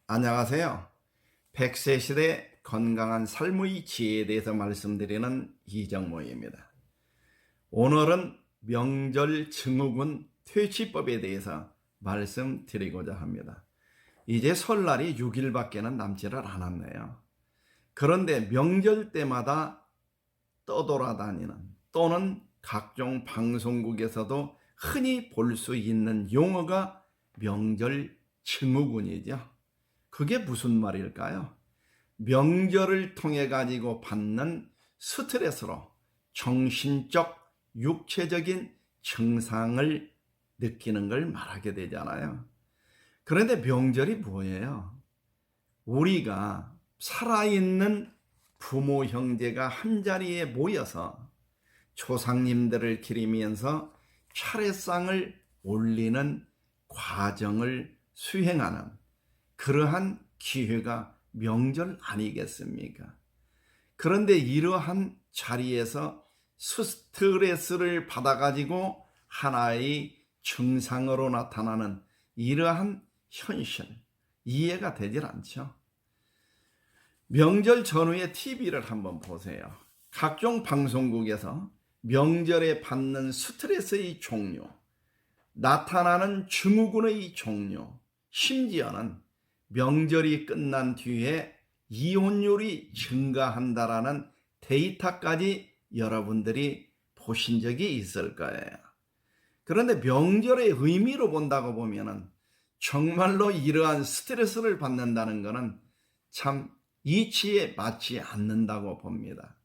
안녕하세요. 100세 시대 건강한 삶의 지혜에 대해서 말씀드리는 이정모입니다. 오늘은 명절 증후군 퇴치법에 대해서 말씀드리고자 합니다. 이제 설날이 6일밖에는 남지를 않았네요. 그런데 명절 때마다 떠돌아다니는 또는 각종 방송국에서도 흔히 볼 수 있는 용어가 명절 증후군이죠. 그게 무슨 말일까요? 명절을 통해 가지고 받는 스트레스로 정신적, 육체적인 증상을 느끼는 걸 말하게 되잖아요. 그런데 명절이 뭐예요? 우리가 살아있는 부모, 형제가 한자리에 모여서 조상님들을 기리면서 차례상을 올리는 과정을 수행하는 그러한 기회가 명절 아니겠습니까? 그런데 이러한 자리에서 스트레스를 받아가지고 하나의 증상으로 나타나는 이러한 현실, 이해가 되질 않죠. 명절 전후의 TV를 한번 보세요. 각종 방송국에서 명절에 받는 스트레스의 종류, 나타나는 증후군의 종류, 심지어는 명절이 끝난 뒤에 이혼율이 증가한다라는 데이터까지 여러분들이 보신 적이 있을 거예요. 그런데 명절의 의미로 본다고 보면은 정말로 이러한 스트레스를 받는다는 것은 참 이치에 맞지 않는다고 봅니다.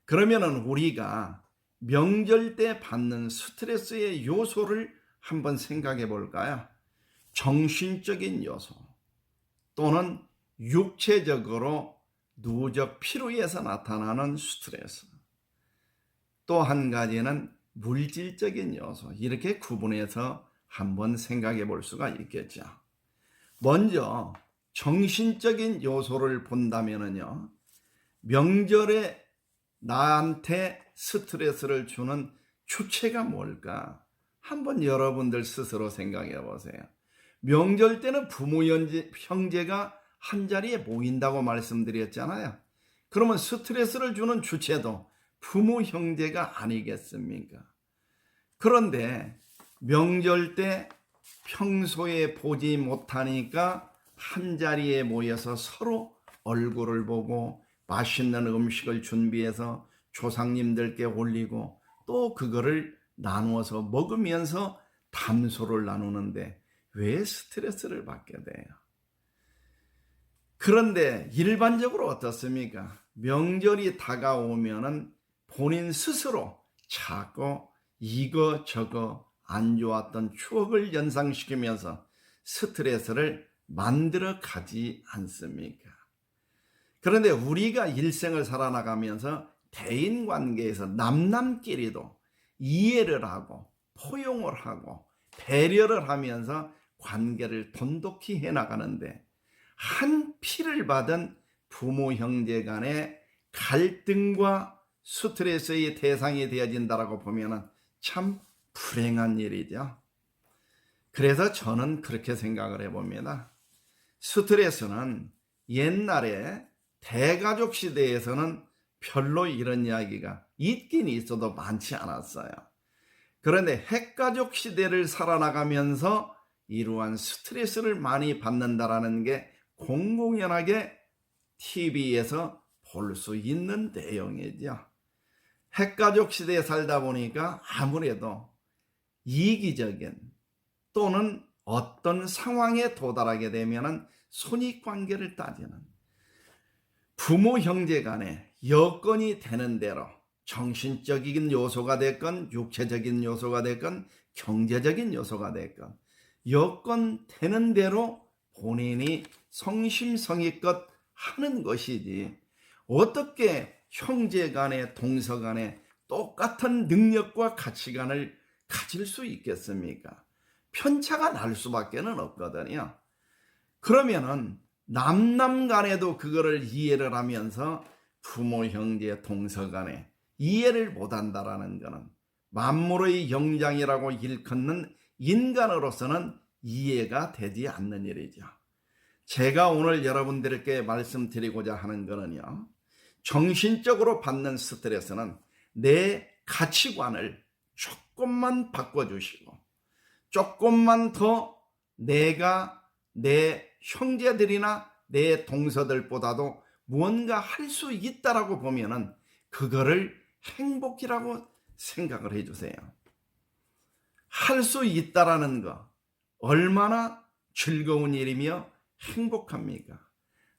그러면은 우리가 명절 때 받는 스트레스의 요소를 한번 생각해 볼까요? 정신적인 요소 또는 육체적으로 누적 피로에서 나타나는 스트레스, 또 한 가지는 물질적인 요소, 이렇게 구분해서 한번 생각해 볼 수가 있겠죠. 먼저 정신적인 요소를 본다면요, 명절에 나한테 스트레스를 주는 주체가 뭘까? 한번 여러분들 스스로 생각해 보세요. 명절 때는 부모, 형제가 한자리에 모인다고 말씀드렸잖아요. 그러면 스트레스를 주는 주체도 부모, 형제가 아니겠습니까? 그런데 명절 때 평소에 보지 못하니까 한자리에 모여서 서로 얼굴을 보고 맛있는 음식을 준비해서 조상님들께 올리고 또 그거를 나누어서 먹으면서 담소를 나누는데 왜 스트레스를 받게 돼요? 그런데 일반적으로 어떻습니까? 명절이 다가오면은 본인 스스로 자꾸 이거 저거 안 좋았던 추억을 연상시키면서 스트레스를 만들어 가지 않습니까? 그런데 우리가 일생을 살아나가면서 대인관계에서 남남끼리도 이해를 하고 포용을 하고 배려를 하면서 관계를 돈독히 해나가는데 한 피를 받은 부모 형제 간의 갈등과 스트레스의 대상이 되어진다라고 보면 참 불행한 일이죠. 그래서 저는 그렇게 생각을 해봅니다. 스트레스는 옛날에 대가족 시대에서는 별로 이런 이야기가 있긴 있어도 많지 않았어요. 그런데 핵가족 시대를 살아나가면서 이러한 스트레스를 많이 받는다라는 게 공공연하게 TV에서 볼 수 있는 내용이죠. 핵가족 시대에 살다 보니까 아무래도 이기적인 또는 어떤 상황에 도달하게 되면 손익관계를 따지는 부모 형제 간에 여건이 되는 대로 정신적인 요소가 됐건 육체적인 요소가 됐건 경제적인 요소가 됐건 여건 되는 대로 본인이 성심성의껏 하는 것이지 어떻게 형제 간에 동서 간에 똑같은 능력과 가치관을 가질 수 있겠습니까? 편차가 날 수밖에 없거든요. 그러면은 남남 간에도 그거를 이해를 하면서 부모, 형제, 동서 간에 이해를 못한다라는 것은 만물의 영장이라고 일컫는 인간으로서는 이해가 되지 않는 일이죠. 제가 오늘 여러분들께 말씀드리고자 하는 거는요, 정신적으로 받는 스트레스는 내 가치관을 조금만 바꿔주시고, 조금만 더 내가 내 형제들이나 내 동서들보다도 무언가 할 수 있다라고 보면은 그거를 행복이라고 생각을 해주세요. 할 수 있다라는 거 얼마나 즐거운 일이며 행복합니까?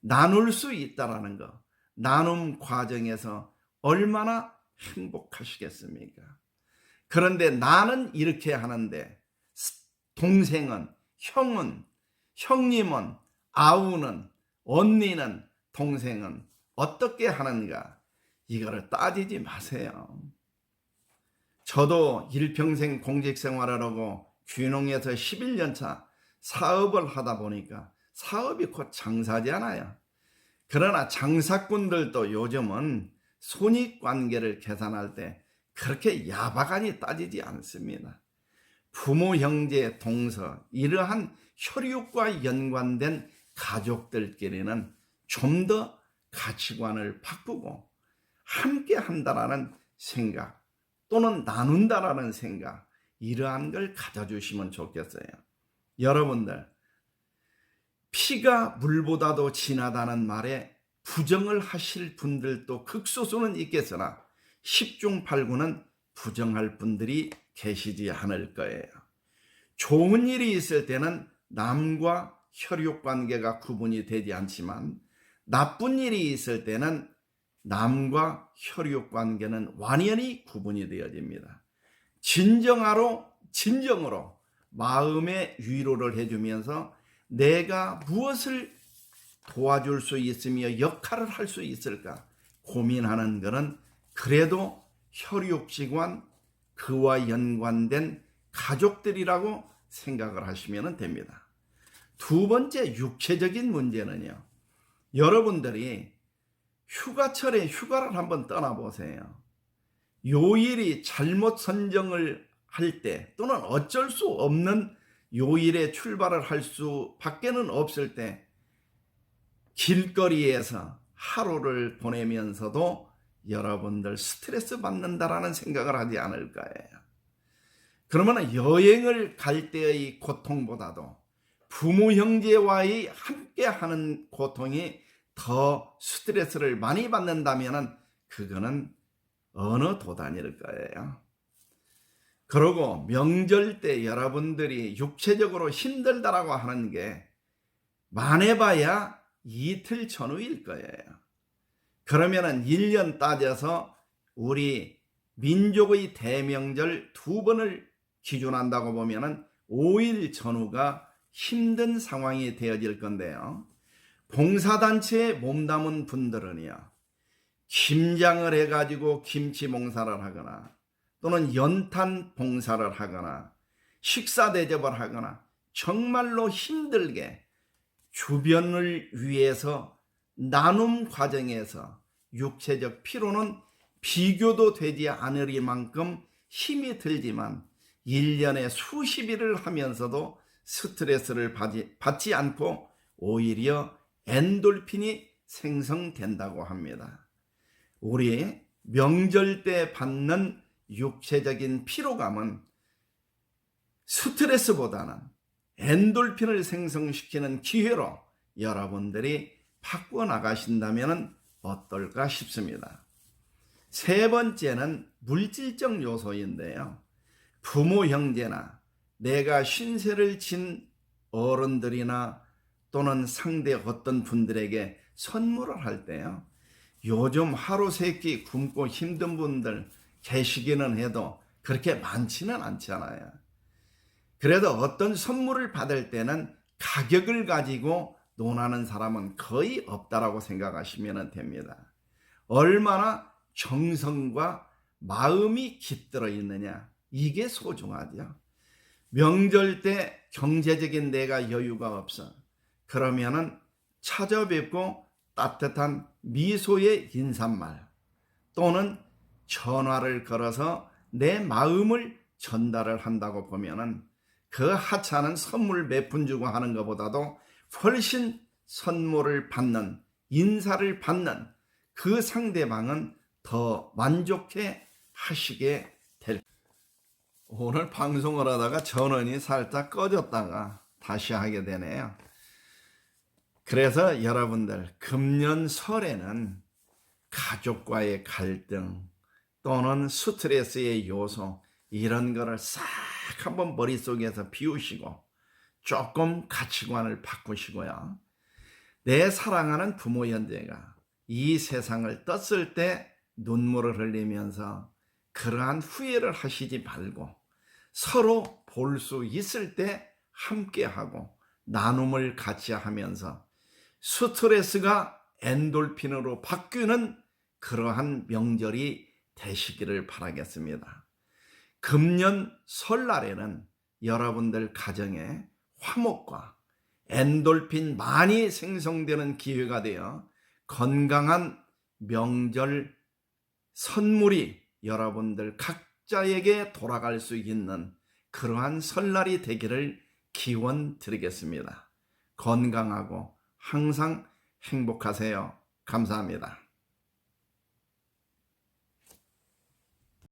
나눌 수 있다라는 거, 나눔 과정에서 얼마나 행복하시겠습니까? 그런데 나는 이렇게 하는데 동생은, 형은, 형님은, 아우는, 언니는, 동생은 어떻게 하는가? 이거를 따지지 마세요. 저도 일평생 공직 생활을 하고 귀농에서 11년 차 사업을 하다 보니까 사업이 곧 장사잖아요. 그러나 장사꾼들도 요즘은 손익관계를 계산할 때 그렇게 야박하니 따지지 않습니다. 부모, 형제, 동서 이러한 혈육과 연관된 가족들끼리는 좀 더 가치관을 바꾸고 함께 한다라는 생각 또는 나눈다라는 생각, 이러한 걸 가져주시면 좋겠어요. 여러분들, 피가 물보다도 진하다는 말에 부정을 하실 분들도 극소수는 있겠으나 10중 8구는 부정할 분들이 계시지 않을 거예요. 좋은 일이 있을 때는 남과 혈육관계가 구분이 되지 않지만 나쁜 일이 있을 때는 남과 혈육관계는 완연히 구분이 되어집니다. 진정으로 마음의 위로를 해주면서 내가 무엇을 도와줄 수 있으며 역할을 할 수 있을까 고민하는 것은 그래도 혈육지관, 그와 연관된 가족들이라고 생각을 하시면 됩니다. 두 번째, 육체적인 문제는요, 여러분들이 휴가철에 휴가를 한번 떠나보세요. 요일이 잘못 선정을 할 때 또는 어쩔 수 없는 요일에 출발을 할 수밖에는 없을 때 길거리에서 하루를 보내면서도 여러분들 스트레스 받는다라는 생각을 하지 않을 거예요. 그러면 여행을 갈 때의 고통보다도 부모 형제와의 함께하는 고통이 더 스트레스를 많이 받는다면 그거는 어느 도단일 거예요. 그리고 명절 때 여러분들이 육체적으로 힘들다라고 하는 게 많아봐야 이틀 전후일 거예요. 그러면은 1년 따져서 우리 민족의 대명절 2번을 기준한다고 보면은 5일 전후가 힘든 상황이 되어질 건데요. 봉사단체에 몸담은 분들은요, 김장을 해가지고 김치 봉사를 하거나 또는 연탄 봉사를 하거나 식사 대접을 하거나 정말로 힘들게 주변을 위해서 나눔 과정에서 육체적 피로는 비교도 되지 않으리만큼 힘이 들지만 1년에 수십 일을 하면서도 스트레스를 받지 않고 오히려 엔돌핀이 생성된다고 합니다. 우리 명절 때 받는 육체적인 피로감은 스트레스보다는 엔돌핀을 생성시키는 기회로 여러분들이 바꾸어 나가신다면 어떨까 싶습니다. 세 번째는 물질적 요소인데요. 부모 형제나 내가 신세를 진 어른들이나 또는 상대 어떤 분들에게 선물을 할 때요, 요즘 하루 세 끼 굶고 힘든 분들 계시기는 해도 그렇게 많지는 않잖아요. 그래도 어떤 선물을 받을 때는 가격을 가지고 논하는 사람은 거의 없다라고 생각하시면 됩니다. 얼마나 정성과 마음이 깃들어 있느냐, 이게 소중하죠. 명절 때 경제적인 내가 여유가 없어. 그러면은 찾아뵙고 따뜻한 미소의 인사말 또는 전화를 걸어서 내 마음을 전달을 한다고 보면은 그 하찮은 선물 몇 푼 주고 하는 것보다도 훨씬 선물을 받는, 인사를 받는 그 상대방은 더 만족해 하시게 될. 오늘 방송을 하다가 전원이 살짝 꺼졌다가 다시 하게 되네요. 그래서 여러분들 금년 설에는 가족과의 갈등 또는 스트레스의 요소 이런 거를 싹 한번 머릿속에서 비우시고 조금 가치관을 바꾸시고요. 내 사랑하는 부모 형제가 이 세상을 떴을 때 눈물을 흘리면서 그러한 후회를 하시지 말고 서로 볼 수 있을 때 함께하고 나눔을 같이 하면서 스트레스가 엔돌핀으로 바뀌는 그러한 명절이 되시기를 바라겠습니다. 금년 설날에는 여러분들 가정에 화목과 엔돌핀 많이 생성되는 기회가 되어 건강한 명절 선물이 여러분들 각자에게 돌아갈 수 있는 그러한 설날이 되기를 기원 드리겠습니다. 건강하고 항상 행복하세요. 감사합니다.